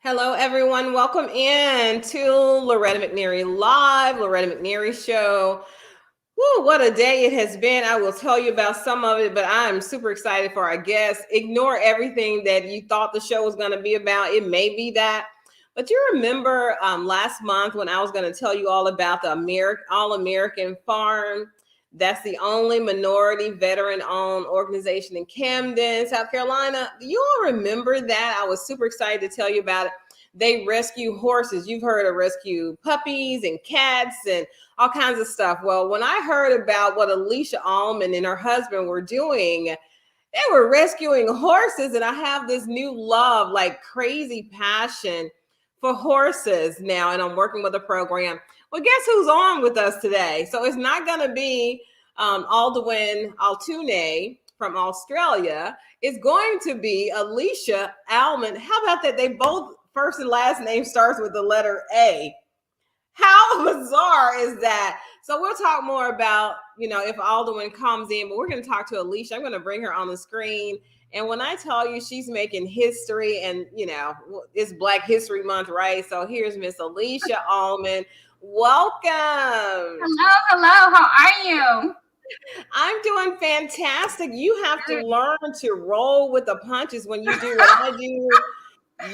Hello, everyone. Welcome in to Loretta MCNary Live, Loretta MCNary Show. Woo, what a day it has been. I will tell you about some of it, but I'm super excited for our guests. Ignore everything that you thought the show was going to be about. It may be that. But you remember last month when I was going to tell you all about the All-American Farm? That's the only minority veteran-owned organization in Camden, South Carolina. Do you all remember that? I was super excited to tell you about it. They rescue horses. You've heard of rescue puppies and cats and all kinds of stuff. Well, when I heard about what Alicia Allman and her husband were doing, they were rescuing horses. And I have this new love, like crazy passion for horses now. And I'm working with a program. Well, guess who's on with us today? So it's not going to be Aldwyn Altuney from Australia. It's going to be Alicia Allman. How about that? They both first and last name starts with the letter A. How bizarre is that? So we'll talk more about, if Aldwyn comes in, but we're going to talk to Alicia. I'm going to bring her on the screen. And when I tell you she's making history and, it's Black History Month, right? So here's Miss Alicia Allman. Welcome. Hello. How are you? I'm doing fantastic. You have to learn to roll with the punches when you do what I do.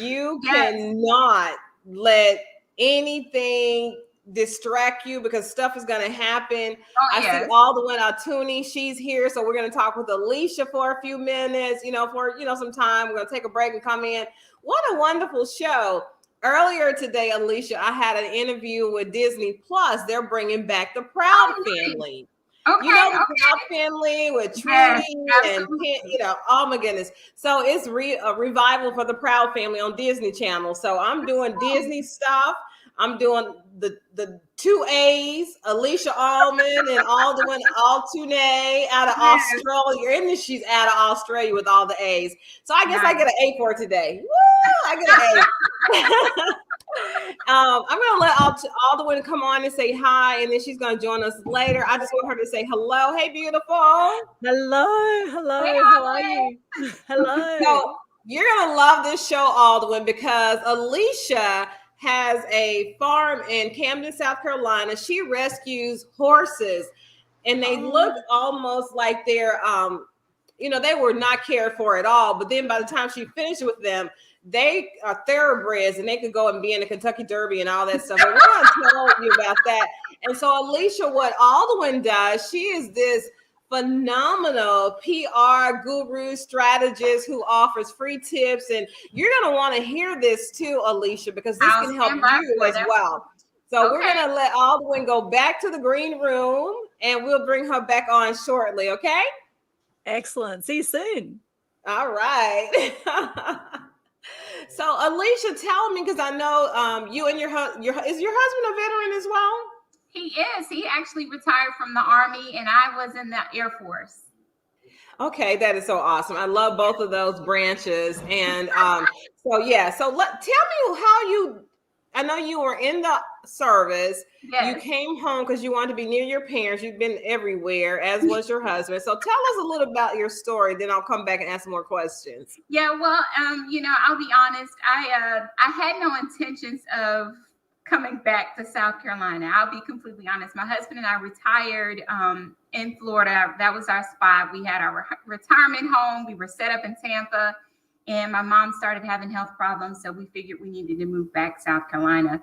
You cannot let anything distract you because stuff is going to happen. I see Aldwyn Altuney. She's here. So we're going to talk with Alicia for a few minutes, for some time. We're going to take a break and come in. What a wonderful show. Earlier today, Alicia, I had an interview with Disney Plus. They're bringing back the Proud Family. Okay, the Proud Family with Trudy and oh my goodness. So it's a revival for the Proud Family on Disney Channel. So I'm doing Disney stuff. I'm doing the two A's, Alicia Allman and Aldwyn Altuney out of Australia. And she's out of Australia with all the A's. So I guess I get an A for today. Woo! I get an A. I'm going to let Aldwyn come on and say hi, and then she's going to join us later. I just want her to say hello. Hey, beautiful. Hello. Hey, how are you? Hello. So you're going to love this show, Aldwyn, because Alicia has a farm in Camden, South Carolina. She rescues horses, and they look almost like they're, they were not cared for at all. But then by the time she finished with them, they are thoroughbreds and they could go and be in the Kentucky Derby and all that stuff. But we're going to tell you about that. And so, Alicia, what Aldwyn does, she is this phenomenal PR guru strategist who offers free tips. And you're going to want to hear this too, Alicia, because this can help you as well. So we're going to let Aldwyn go back to the green room and we'll bring her back on shortly. Okay. Excellent. See you soon. All right. So Alicia, tell me, because I know you and your husband, is your husband a veteran as well? He is. He actually retired from the Army and I was in the Air Force. Okay, that is so awesome. I love both of those branches. And tell me how I know you were in the service. Yes. You came home because you wanted to be near your parents. You've been everywhere, as was your husband. So tell us a little about your story. Then I'll come back and ask more questions. Yeah, well, I'll be honest. I had no intentions of coming back to South Carolina. I'll be completely honest. My husband and I retired in Florida. That was our spot. We had our retirement home. We were set up in Tampa. And my mom started having health problems, so we figured we needed to move back to South Carolina.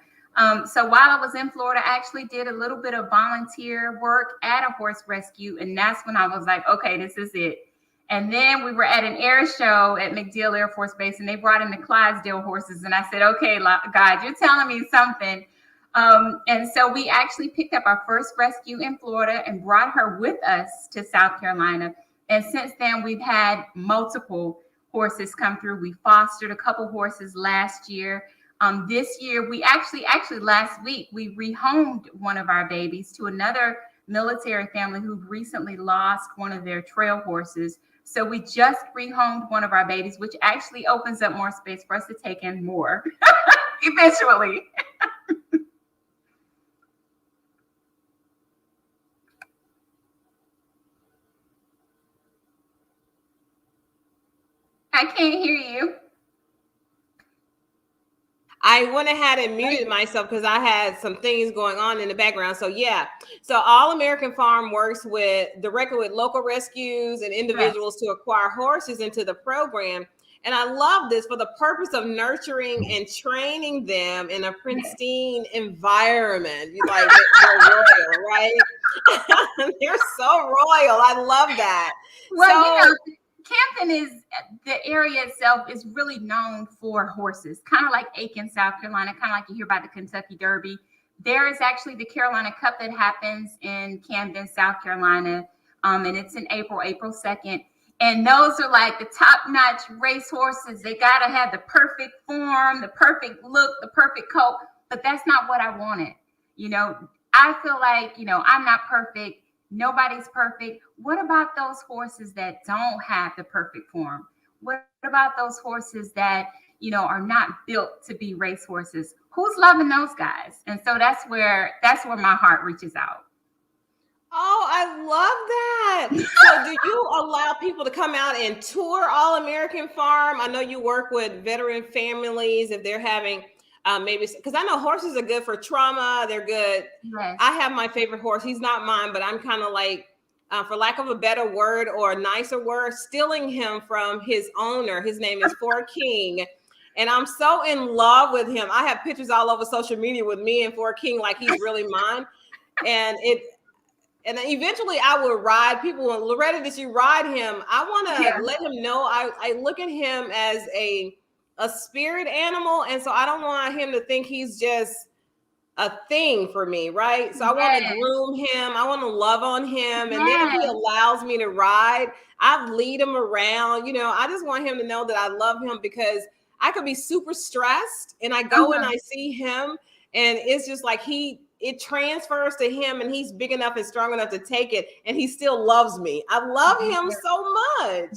So while I was in Florida, I actually did a little bit of volunteer work at a horse rescue, and that's when I was like, okay, this is it. And then we were at an air show at MacDill Air Force Base, and they brought in the Clydesdale horses, and I said, okay, God, you're telling me something. And so we actually picked up our first rescue in Florida and brought her with us to South Carolina. And since then, we've had multiple horses come through. We fostered a couple horses last year. This year, we actually last week, we rehomed one of our babies to another military family who recently lost one of their trail horses. So we just rehomed one of our babies, which actually opens up more space for us to take in more eventually. I can't hear you. I went ahead and muted myself because I had some things going on in the background. So yeah, so All American Farm works directly with local rescues and individuals to acquire horses into the program. And I love this for the purpose of nurturing and training them in a pristine environment. Like they're royal, right? They're so royal. I love that. Well, Campton the area itself is really known for horses, kind of like Aiken, South Carolina, kind of like you hear about the Kentucky Derby. There is actually the Carolina Cup that happens in Camden, South Carolina, and it's in April 2nd. And those are like the top-notch race horses. They got to have the perfect form, the perfect look, the perfect coat. But that's not what I wanted. I feel like, I'm not perfect. Nobody's perfect. What about those horses that don't have the perfect form? What about those horses that, are not built to be race horses? Who's loving those guys? And so that's where my heart reaches out. Oh, I love that. So do you allow people to come out and tour All American Farm? I know you work with veteran families if they're having maybe, because I know horses are good for trauma. They're good. Yes. I have my favorite horse. He's not mine, but I'm kind of like, for lack of a better word or a nicer word, stealing him from his owner. His name is Ford King. And I'm so in love with him. I have pictures all over social media with me and Ford King like he's really mine. And eventually I will ride people. Loretta, did you ride him? I want to let him know I look at him as a spirit animal. And so I don't want him to think he's just a thing for me, right? So I want to groom him. I want to love on him. And then if he allows me to ride, I lead him around. I just want him to know that I love him, because I could be super stressed and I go and I see him and it's just like it transfers to him and he's big enough and strong enough to take it, and he still loves me. I love him so much.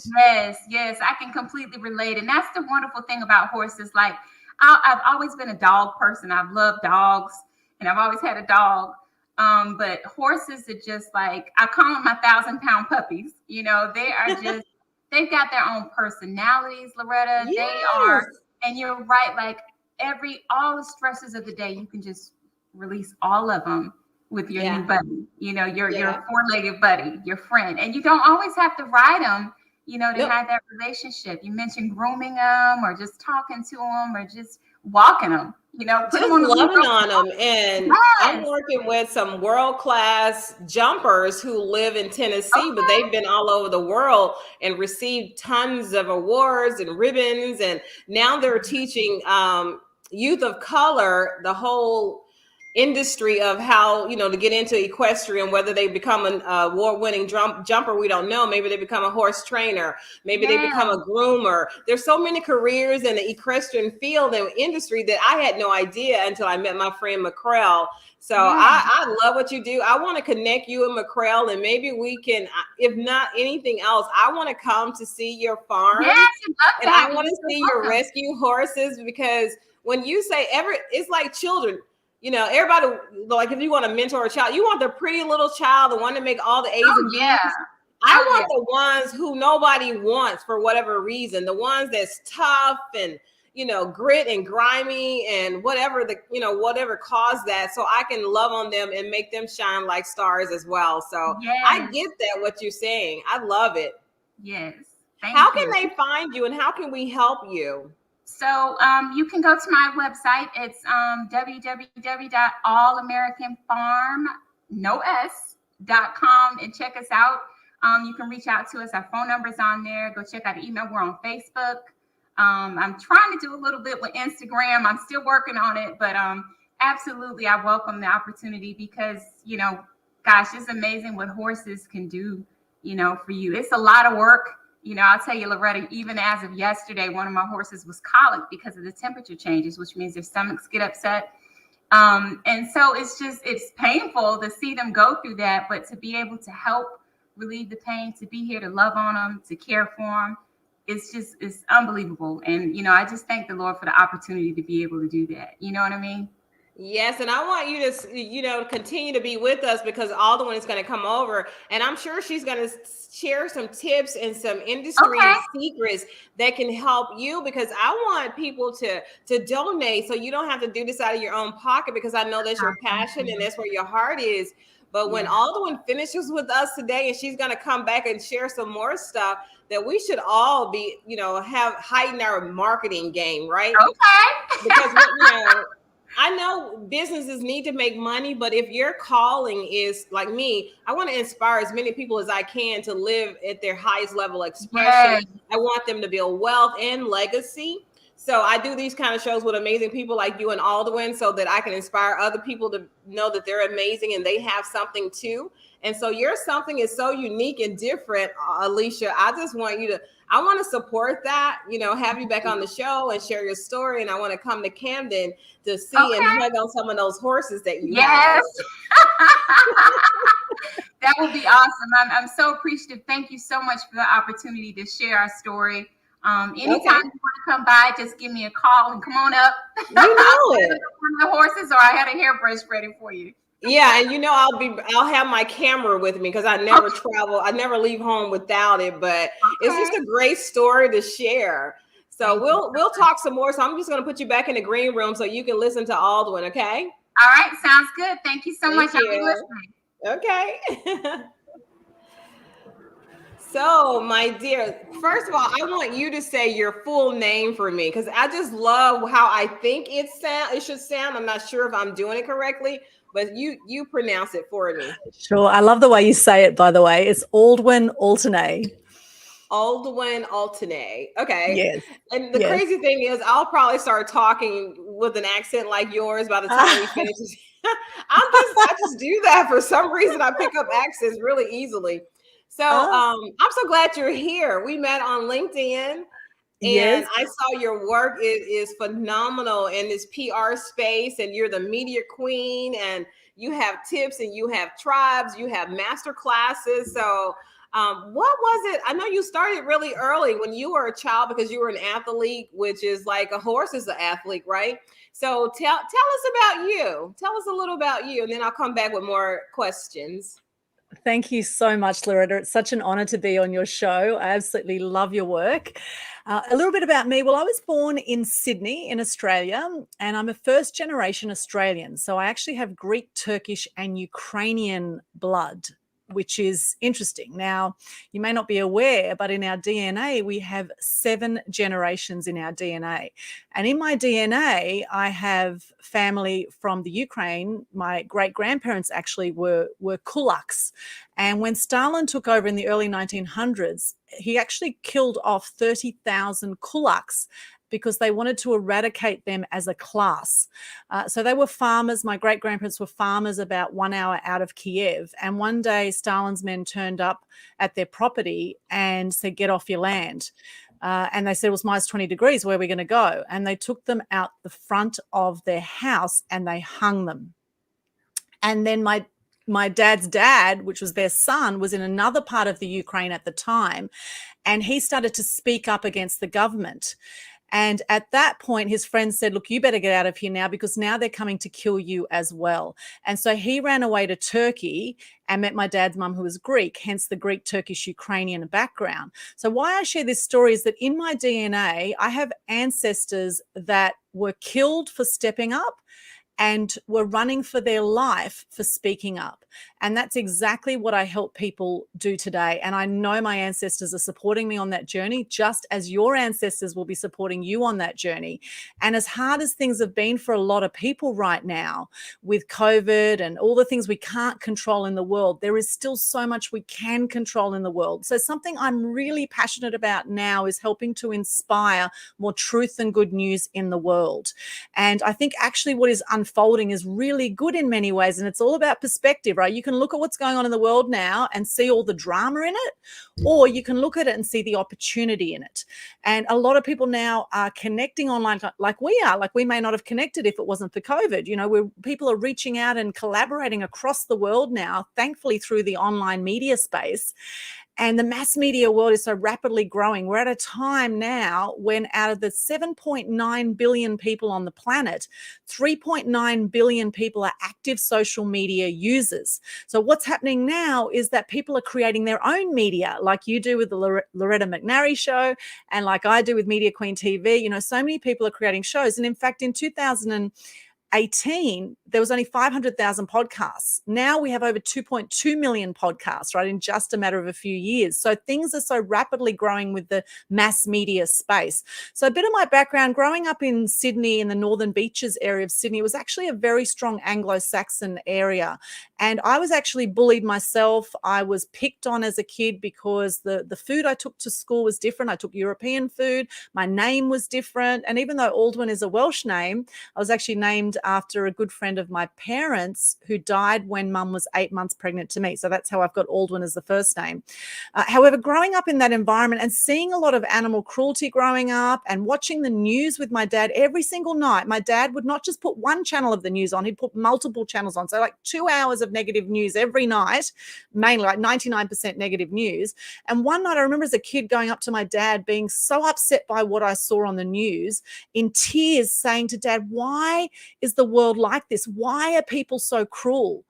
Yes, I can completely relate. And that's the wonderful thing about horses. Like I've always been a dog person. I've loved dogs and I've always had a dog. But horses are just like, I call them my 1,000-pound puppies. They are just, they've got their own personalities, Loretta. Yes. They are, and you're right, like all the stresses of the day, you can just release all of them with your new buddy, your four-legged buddy, your friend. And you don't always have to ride them, to have that relationship. You mentioned grooming them or just talking to them or just walking them, just loving on them. And I'm working with some world-class jumpers who live in Tennessee, but they've been all over the world and received tons of awards and ribbons. And now they're teaching youth of color the whole industry of how to get into equestrian, whether they become an award-winning jumper, we don't know. Maybe they become a horse trainer, maybe they become a groomer. There's so many careers in the equestrian field and industry that I had no idea until I met my friend McCrell. So I love what you do. I want to connect you and McCrell, and maybe we can, if not anything else, I want to come to see your farm. Yes, and I want to see your rescue horses, because when you say it's like children. Everybody, like, if you want to mentor a child, you want the pretty little child, the one to make all the A's and B's. I want the ones who nobody wants for whatever reason, the ones that's tough and, grit and grimy and whatever whatever caused that, so I can love on them and make them shine like stars as well. So I get that, what you're saying. I love it. Yes. How can they find you and how can we help you? So you can go to my website. It's www.allamericannfarm.com and check us out. You can reach out to us. Our phone number's on there. Go check out the email. We're on Facebook. I'm trying to do a little bit with Instagram. I'm still working on it, but absolutely, I welcome the opportunity, because, gosh, it's amazing what horses can do, for you. It's a lot of work. I'll tell you, Loretta, even as of yesterday, one of my horses was colic because of the temperature changes, which means their stomachs get upset. And so it's painful to see them go through that, but to be able to help relieve the pain, to be here to love on them, to care for them, it's unbelievable. And, I just thank the Lord for the opportunity to be able to do that. You know what I mean? Yes, and I want you to, continue to be with us because Aldwyn is going to come over, and I'm sure she's going to share some tips and some industry Okay. secrets that can help you. Because I want people to donate, so you don't have to do this out of your own pocket. Because I know that's your passion and that's where your heart is. But when Aldwyn finishes with us today, and she's going to come back and share some more stuff, that we should all be, have heighten our marketing game, right? Okay. Because I know businesses need to make money, but if your calling is like me, I want to inspire as many people as I can to live at their highest level expression. Yes. I want them to build wealth and legacy. So I do these kind of shows with amazing people like you and Aldwyn so that I can inspire other people to know that they're amazing and they have something too. And so your something is so unique and different, Alicia. I just want you to, I want to support that, have you back on the show and share your story. And I want to come to Camden to see and hug on some of those horses that you have. That would be awesome. I'm so appreciative. Thank you so much for the opportunity to share our story. Anytime you want to come by, just give me a call and come on up. You know it. The horses, or I had a hairbrush ready for you. Yeah, and I'll have my camera with me because I never travel. I never leave home without it. But it's just a great story to share. So we'll talk some more. So I'm just going to put you back in the green room so you can listen to Aldwyn. Okay. All right, sounds good. Thank you so much. I'll be listening. Okay. So, my dear, first of all, I want you to say your full name for me because I just love how I think it should sound. I'm not sure if I'm doing it correctly, but you pronounce it for me. Sure. I love the way you say it, by the way. It's Aldwyn Altuney. Aldwyn Altuney. Okay. Yes. And the crazy thing is I'll probably start talking with an accent like yours by the time we finish. I just do that for some reason. I pick up accents really easily. So I'm so glad you're here. We met on LinkedIn and I saw your work. It is phenomenal in this PR space, and you're the media queen, and you have tips and you have tribes, you have master classes. So what was it? I know you started really early when you were a child because you were an athlete, which is like a horse is an athlete, right? So tell us about you. Tell us a little about you, and then I'll come back with more questions. Thank you so much, Loretta. It's such an honor to be on your show. I absolutely love your work. A little bit about me. Well, I was born in Sydney in Australia, and I'm a first generation Australian. So I actually have Greek, Turkish, and Ukrainian blood, which is interesting. Now, you may not be aware, but in our DNA, we have 7 generations in our DNA. And in my DNA, I have family from the Ukraine. My great-grandparents actually were kulaks. And when Stalin took over in the early 1900s, he actually killed off 30,000 kulaks because they wanted to eradicate them as a class. So they were farmers. My great-grandparents were farmers about 1 hour out of Kiev. And one day Stalin's men turned up at their property and said, "Get off your land." And they said, "It was minus 20 degrees. Where are we going to go?" And they took them out the front of their house and they hung them. And then my dad's dad, which was their son, was in another part of the Ukraine at the time. And he started to speak up against the government. And at that point, his friends said, "Look, you better get out of here now because now they're coming to kill you as well." And so he ran away to Turkey and met my dad's mum, who was Greek, hence the Greek, Turkish, Ukrainian background. So why I share this story is that in my DNA, I have ancestors that were killed for stepping up and were running for their life for speaking up. And that's exactly what I help people do today. And I know my ancestors are supporting me on that journey, just as your ancestors will be supporting you on that journey. And as hard as things have been for a lot of people right now with COVID and all the things we can't control in the world, there is still so much we can control in the world. So something I'm really passionate about now is helping to inspire more truth and good news in the world. And I think actually what is unfolding is really good in many ways. And it's all about perspective, right? You can look at what's going on in the world now and see all the drama in it, or you can look at it and see the opportunity in it. And a lot of people now are connecting online like we are, like we may not have connected if it wasn't for COVID. You know, people are reaching out and collaborating across the world now, thankfully through the online media space. And the mass media world is so rapidly growing. We're at a time now when out of the 7.9 billion people on the planet, 3.9 billion people are active social media users. So what's happening now is that people are creating their own media, like you do with the Loretta MCNary show, and like I do with Media Queen TV. So many people are creating shows. And in fact, in 2018, there was only 500,000 podcasts. Now we have over 2.2 million podcasts, right, in just a matter of a few years. So things are so rapidly growing with the mass media space. So a bit of my background, growing up in Sydney, in the Northern Beaches area of Sydney, was actually a very strong Anglo-Saxon area. And I was actually bullied myself. I was picked on as a kid because the food I took to school was different. I took European food. My name was different. And even though Aldwyn is a Welsh name, I was actually named after a good friend of my parents who died when mum was 8 months pregnant to me. So that's how I've got Aldwyn as the first name. However, growing up in that environment and seeing a lot of animal cruelty growing up and watching the news with my dad every single night, my dad would not just put one channel of the news on, he'd put multiple channels on. So like 2 hours of negative news every night, mainly like 99% negative news. And one night I remember as a kid going up to my dad being so upset by what I saw on the news, in tears saying to Dad, why is the world like this? Why are people so cruel?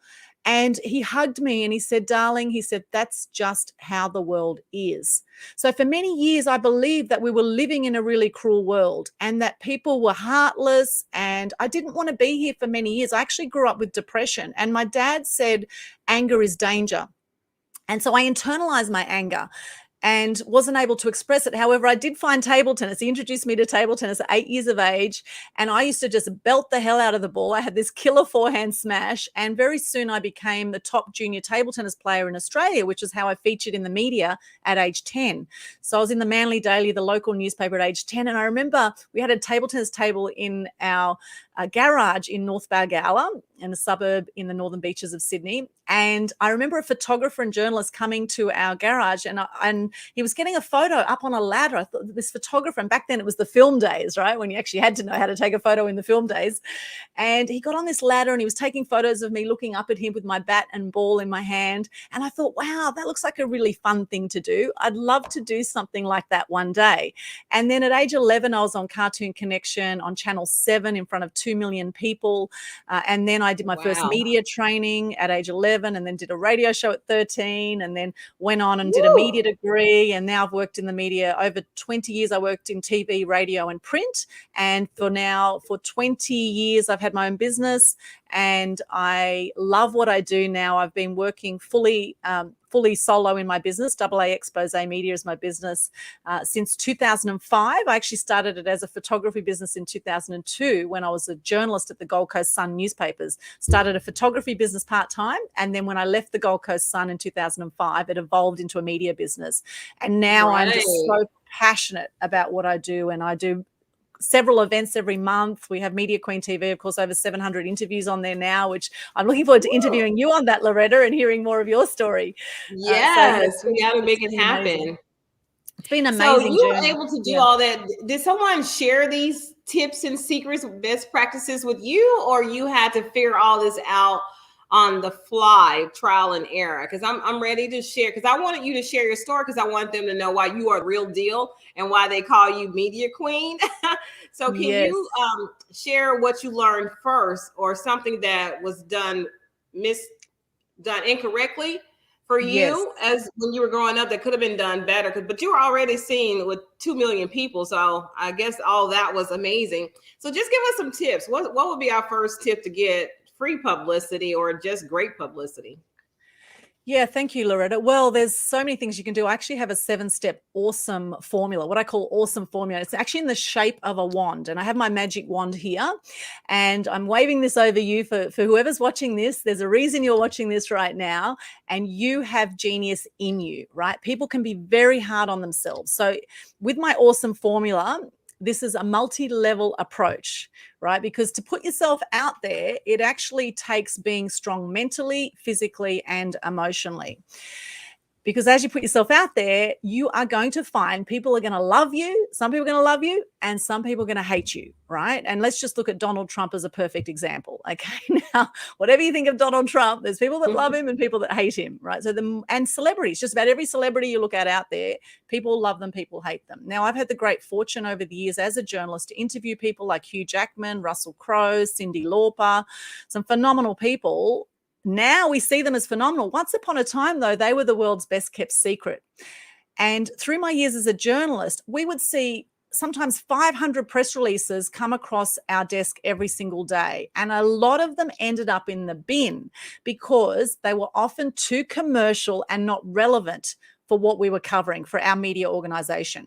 And he hugged me and he said, darling, he said, that's just how the world is. So for many years, I believed that we were living in a really cruel world and that people were heartless, and I didn't want to be here for many years. I actually grew up with depression, and my dad said, anger is danger. And so I internalized my anger and wasn't able to express it. However, I did find table tennis. He introduced me to table tennis at 8 years of age, and I used to just belt the hell out of the ball. I had this killer forehand smash, and very soon I became the top junior table tennis player in Australia, which is how I featured in the media at age 10. So I was in the Manly Daily, the local newspaper, at age 10, and I remember we had a table tennis table in our garage in North Balgowlah, in a suburb in the Northern Beaches of Sydney. And I remember a photographer and journalist coming to our garage, and he was getting a photo up on a ladder. I thought, this photographer, and back then it was the film days, right, when you actually had to know how to take a photo in the film days. And he got on this ladder and he was taking photos of me looking up at him with my bat and ball in my hand. And I thought, wow, that looks like a really fun thing to do. I'd love to do something like that one day. And then at age 11, I was on Cartoon Connection on Channel 7 in front of 2 million people. And then I did my first media training at age 11, and then did a radio show at 13, and then went on and did a media degree. And now I've worked in the media over 20 years. I worked in TV, radio, and print. And for 20 years, I've had my own business, and I love what I do now. I've been working fully solo in my business. Xpose Media is my business since 2005. I actually started it as a photography business in 2002 when I was a journalist at the Gold Coast Sun newspapers. Started a photography business part-time, and then when I left the Gold Coast Sun in 2005, it evolved into a media business. And now I'm just so passionate about what I do, and I do several events every month. We have Media Queen TV, of course, over 700 interviews on there now, which I'm looking forward to interviewing you on that, Loretta, and hearing more of your story. Yes, we got to make it happen. Amazing. It's been amazing. So you were able to do all that. Did someone share these tips and secrets, best practices with you, or you had to figure all this out on the fly, trial and error? Because I'm ready to share, because I wanted you to share your story, because I want them to know why you are the real deal and why they call you Media Queen. So can you share what you learned first, or something that was done incorrectly for you as when you were growing up that could have been done better? But you were already seen with 2 million people, so I guess all that was amazing. So just give us some tips. What would be our first tip to get free publicity or just great publicity? Yeah, thank you, Loretta. Well, there's so many things you can do. I actually have a 7-step awesome formula, what I call awesome formula. It's actually in the shape of a wand, and I have my magic wand here, and I'm waving this over you for whoever's watching this. There's a reason you're watching this right now, and you have genius in you, right? People can be very hard on themselves. So with my awesome formula, this is a multi-level approach, right? Because to put yourself out there, it actually takes being strong mentally, physically, and emotionally. Because as you put yourself out there, you are going to find people are going to love you. Some people are going to love you and some people are going to hate you, right? And let's just look at Donald Trump as a perfect example. Okay, now, whatever you think of Donald Trump, there's people that love him and people that hate him, right? So and celebrities, just about every celebrity you look at out there, people love them, people hate them. Now, I've had the great fortune over the years as a journalist to interview people like Hugh Jackman, Russell Crowe, Cyndi Lauper, some phenomenal people. Now we see them as phenomenal. Once upon a time, though, they were the world's best kept secret. And through my years as a journalist, we would see sometimes 500 press releases come across our desk every single day. And a lot of them ended up in the bin because they were often too commercial and not relevant for what we were covering for our media organization.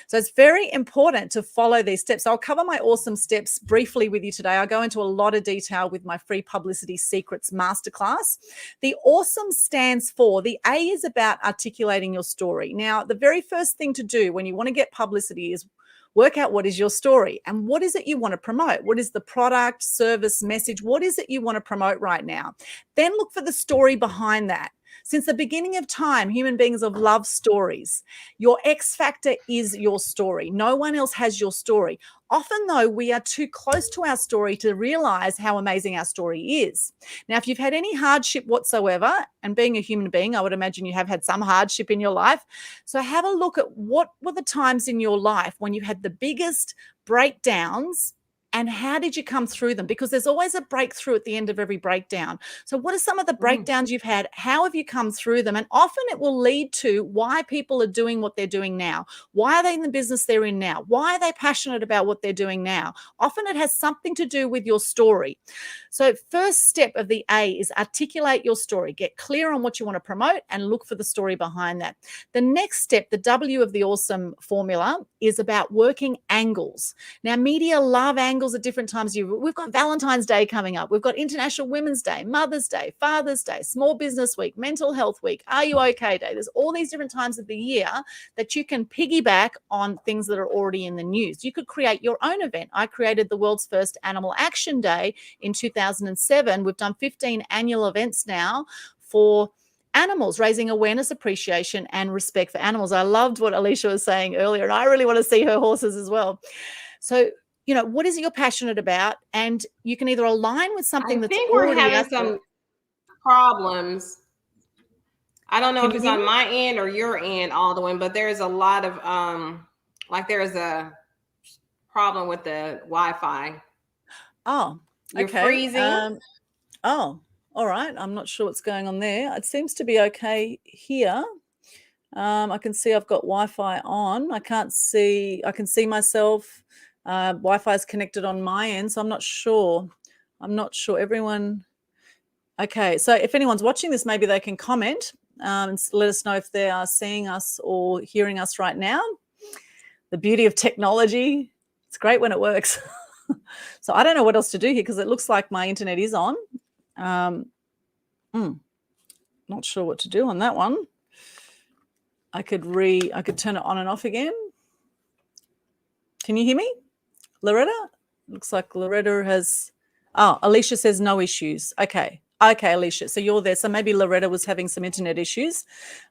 So it's very important to follow these steps. I'll cover my awesome steps briefly with you today. I'll go into a lot of detail with my free publicity secrets masterclass. The awesome stands for, the A is about articulating your story. Now, the very first thing to do when you want to get publicity is work out what is your story and what is it you want to promote? What is the product, service, message? What is it you want to promote right now? Then look for the story behind that. Since the beginning of time, human beings have loved stories. Your X factor is your story. No one else has your story. Often, though, we are too close to our story to realize how amazing our story is. Now, if you've had any hardship whatsoever, and being a human being, I would imagine you have had some hardship in your life. So have a look at what were the times in your life when you had the biggest breakdowns. And how did you come through them? Because there's always a breakthrough at the end of every breakdown. So what are some of the breakdowns you've had? How have you come through them? And often it will lead to why people are doing what they're doing now. Why are they in the business they're in now? Why are they passionate about what they're doing now? Often it has something to do with your story. So first step of the A is articulate your story. Get clear on what you want to promote and look for the story behind that. The next step, the W of the awesome formula, is about working angles. Now, media love angles at different times of year. We've got Valentine's Day coming up. We've got International Women's Day, Mother's Day, Father's Day, Small Business Week, Mental Health Week, Are You OK Day. There's all these different times of the year that you can piggyback on things that are already in the news. You could create your own event. I created the world's first Animal Action Day in 2007. We've done 15 annual events now for animals, raising awareness, appreciation, and respect for animals. I loved what Alicia was saying earlier, and I really want to see her horses as well. So, you know, what is it you're passionate about? And you can either align with something that's already we're having some problems. I don't know if it's on my end or your end, Aldwyn, but there's a lot of like there's a problem with the Wi-Fi. Oh, you're freezing. Oh, all right. I'm not sure what's going on there. It seems to be okay here. I can see I've got Wi-Fi on. I can see myself. Wi-Fi is connected on my end, so I'm not sure. Everyone. Okay, so if anyone's watching this, maybe they can comment and let us know if they are seeing us or hearing us right now. The beauty of technology. It's great when it works. So I don't know what else to do here because it looks like my internet is on. Not sure what to do on that one. I could turn it on and off again. Can you hear me, Loretta? Looks like Loretta has. Oh, Alicia says no issues. Okay, Alicia. So you're there. So maybe Loretta was having some internet issues.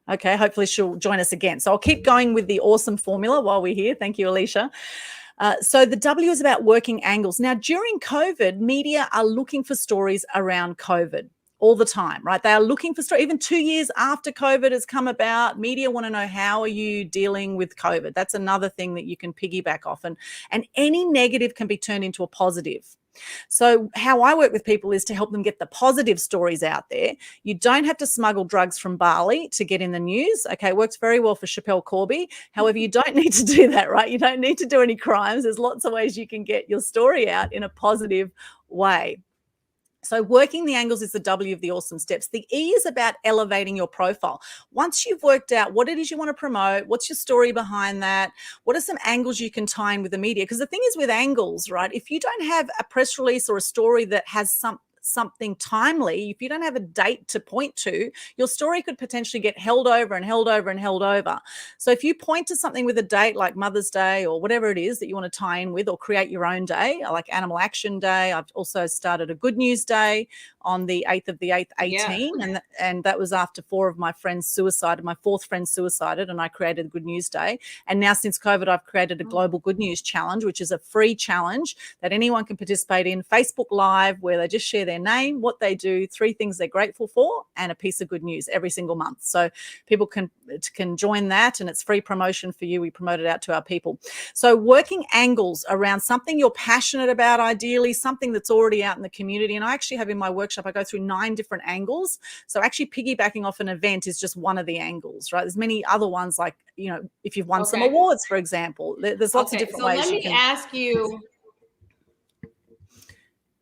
Okay, hopefully she'll join us again. So I'll keep going with the awesome formula while we're here. Thank you, Alicia. So the W is about working angles. Now, during COVID, media are looking for stories around COVID all the time, right? They are looking for stories. Even 2 years after COVID has come about, media want to know, how are you dealing with COVID? That's another thing that you can piggyback off. And any negative can be turned into a positive. So how I work with people is to help them get the positive stories out there. You don't have to smuggle drugs from Bali to get in the news. Okay, it works very well for Chappelle Corby. However, you don't need to do that, right? You don't need to do any crimes. There's lots of ways you can get your story out in a positive way. So working the angles is the W of the awesome steps. The E is about elevating your profile. Once you've worked out what it is you want to promote, what's your story behind that, what are some angles you can tie in with the media? Because the thing is with angles, right, if you don't have a press release or a story that has something timely, if you don't have a date to point to, your story could potentially get held over and held over and held over. So if you point to something with a date like Mother's Day or whatever it is that you want to tie in with, or create your own day, like Animal Action Day. I've also started a Good News Day on the 8th of the 8th, 18. Yeah. And that was after 4 of my friends suicided. My 4th friend suicided, and I created a Good News Day. And now since COVID, I've created a Global Good News Challenge, which is a free challenge that anyone can participate in, Facebook Live, where they just share their name, what they do, 3 things they're grateful for, and a piece of good news every single month. So people can join that, and it's free promotion for you. We promote it out to our people. So working angles around something you're passionate about, ideally something that's already out in the community. And I actually have in my workshop, I go through 9 different angles. So actually piggybacking off an event is just one of the angles, right? There's many other ones, like, you know, if you've won some awards, for example, there's lots of different ways. So let me ask you.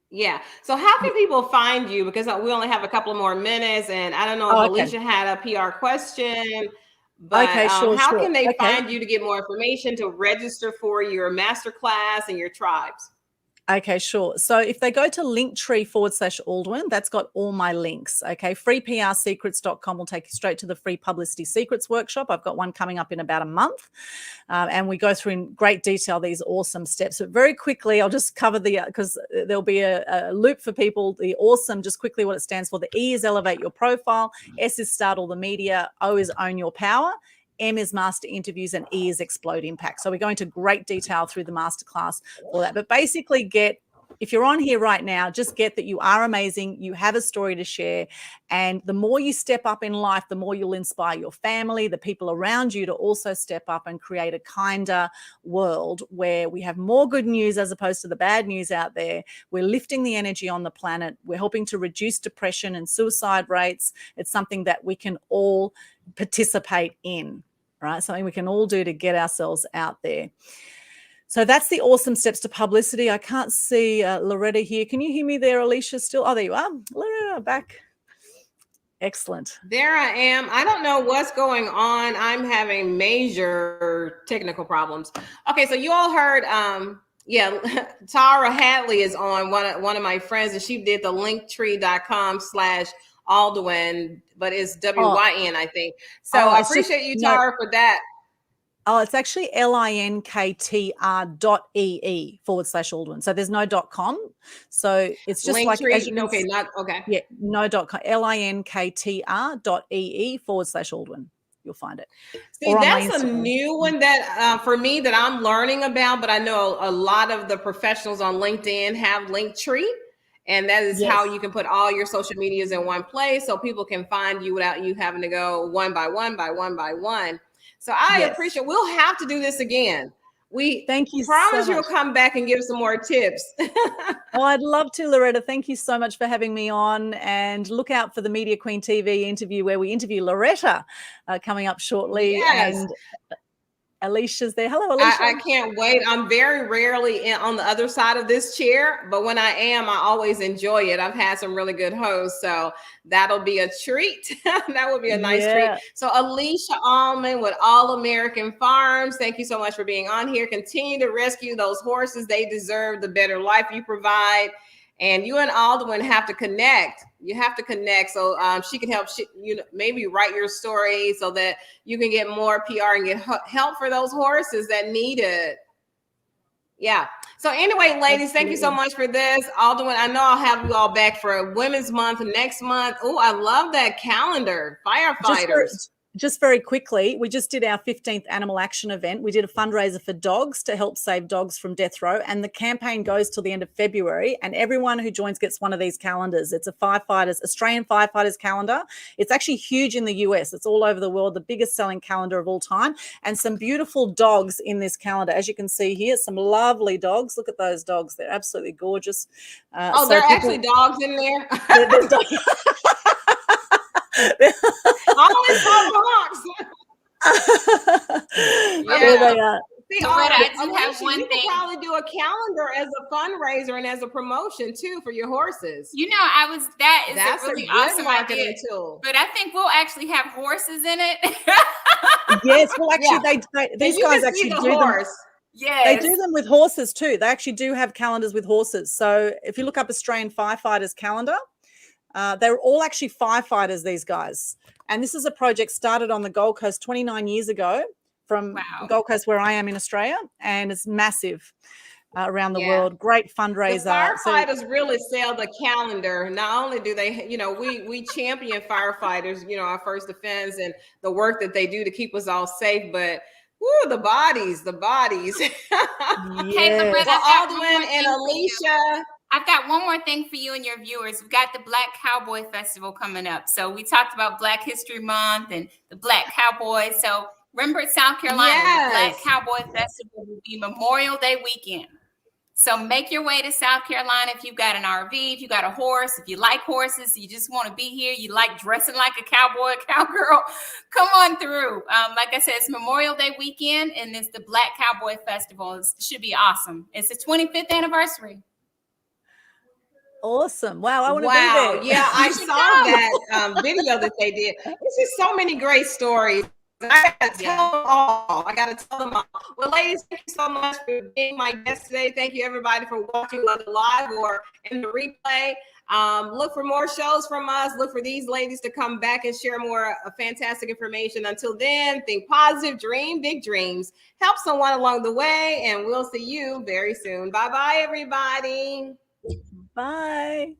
Yeah. So how can people find you? Because we only have a couple more minutes, and I don't know if Alicia had a PR question, but how can they find you to get more information, to register for your masterclass and your tribes? Okay, sure. So if they go to linktree/Aldwyn, that's got all my links. Okay, freeprSecrets.com will take you straight to the free publicity secrets workshop. I've got one coming up in about a month. And we go through in great detail these awesome steps. But very quickly, I'll just cover because there'll be a loop for people. The awesome, just quickly what it stands for. The E is elevate your profile. S is start all the media. O is own your power. M is master interviews, and E is explode impact. So we're going to great detail through the masterclass for that. But basically if you're on here right now, just get that you are amazing. You have a story to share. And the more you step up in life, the more you'll inspire your family, the people around you, to also step up and create a kinder world where we have more good news as opposed to the bad news out there. We're lifting the energy on the planet. We're helping to reduce depression and suicide rates. It's something that we can all participate in. Right, something we can all do to get ourselves out there. So that's the awesome steps to publicity. I can't see Loretta here. Can you hear me there, Alicia, still? Oh, there you are. Loretta, back. Excellent. There I am. I don't know what's going on. I'm having major technical problems. Okay, so you all heard, Tara Hadley is on, one of my friends, and she did the linktree.com/Aldwyn, but it's WYN, I think. So I appreciate you, Tara, for that. Oh, it's actually linktr.ee/Aldwyn. So there's no .com. So it's just like, as you can see, no .com, linktr.ee/Aldwyn. You'll find it. See, that's a new one that for me that I'm learning about, but I know a lot of the professionals on LinkedIn have Linktree. And that is how you can put all your social medias in one place, so people can find you without you having to go one by one by one by one. So I appreciate. We'll have to do this again. Thank you. Promise so you'll come back and give some more tips. Oh, I'd love to, Loretta. Thank you so much for having me on. And look out for the Media Queen TV interview where we interview Loretta coming up shortly. Yes. And Alicia's there. Hello, Alicia. I can't wait. I'm very rarely on the other side of this chair, but when I am, I always enjoy it. I've had some really good hosts, so that'll be a treat. That would be a nice treat. So Alicia Allman with All American Farms, thank you so much for being on here. Continue to rescue those horses. They deserve the better life you provide. And you and Aldwyn have to connect. You have to connect so she can help maybe write your story so that you can get more PR and get help for those horses that need it. Yeah. So anyway, ladies, thank you so much for this. Aldwyn, I know I'll have you all back for Women's Month next month. Oh, I love that calendar. Firefighters. Just very quickly, we just did our 15th Animal Action event. We did a fundraiser for dogs to help save dogs from death row. And the campaign goes till the end of February. And everyone who joins gets one of these calendars. It's a Australian firefighters calendar. It's actually huge in the US. It's all over the world, the biggest selling calendar of all time. And some beautiful dogs in this calendar. As you can see here, some lovely dogs. Look at those dogs. They're absolutely gorgeous. There are actually dogs in there? There's dogs. Always rocks. There they are. See, I do have one thing. You could probably do a calendar as a fundraiser and as a promotion too for your horses. You know, that's a really awesome idea tool. But I think we'll actually have horses in it. Yes, well, actually, these guys actually do them. Yes. They do them with horses too. They actually do have calendars with horses. So if you look up Australian firefighters calendar, they're all actually firefighters, these guys. And this is a project started on the Gold Coast 29 years ago from Wow. Gold Coast, where I am in Australia, and it's massive around the Yeah. world. Great The fundraiser. firefighters really sell the calendar. Not only do they, we champion firefighters, our first defense and the work that they do to keep us all safe, but woo, the bodies. Okay, Yes. Loretta, Well, Aldwyn and Alicia. I've got one more thing for you and your viewers. We've got the Black Cowboy Festival coming up. So we talked about Black History Month and the Black Cowboys. So remember, South Carolina, the Black Cowboy Festival will be Memorial Day weekend. So make your way to South Carolina if you've got an RV, if you got a horse, if you like horses, you just want to be here, you like dressing like a cowboy, a cowgirl, come on through. Like I said, it's Memorial Day weekend, and it's the Black Cowboy Festival. It should be awesome. It's the 25th anniversary. Awesome. Wow, I want to Wow. be there. Yeah, I saw that video that they did. There's just so many great stories. I gotta tell them all. I gotta tell them all. Well, ladies, thank you so much for being my guest today. Thank you, everybody, for watching whether live or in the replay. Look for more shows from us. Look for these ladies to come back and share more fantastic information. Until then, think positive, dream big dreams, help someone along the way, and we'll see you very soon. Bye-bye, everybody. Bye.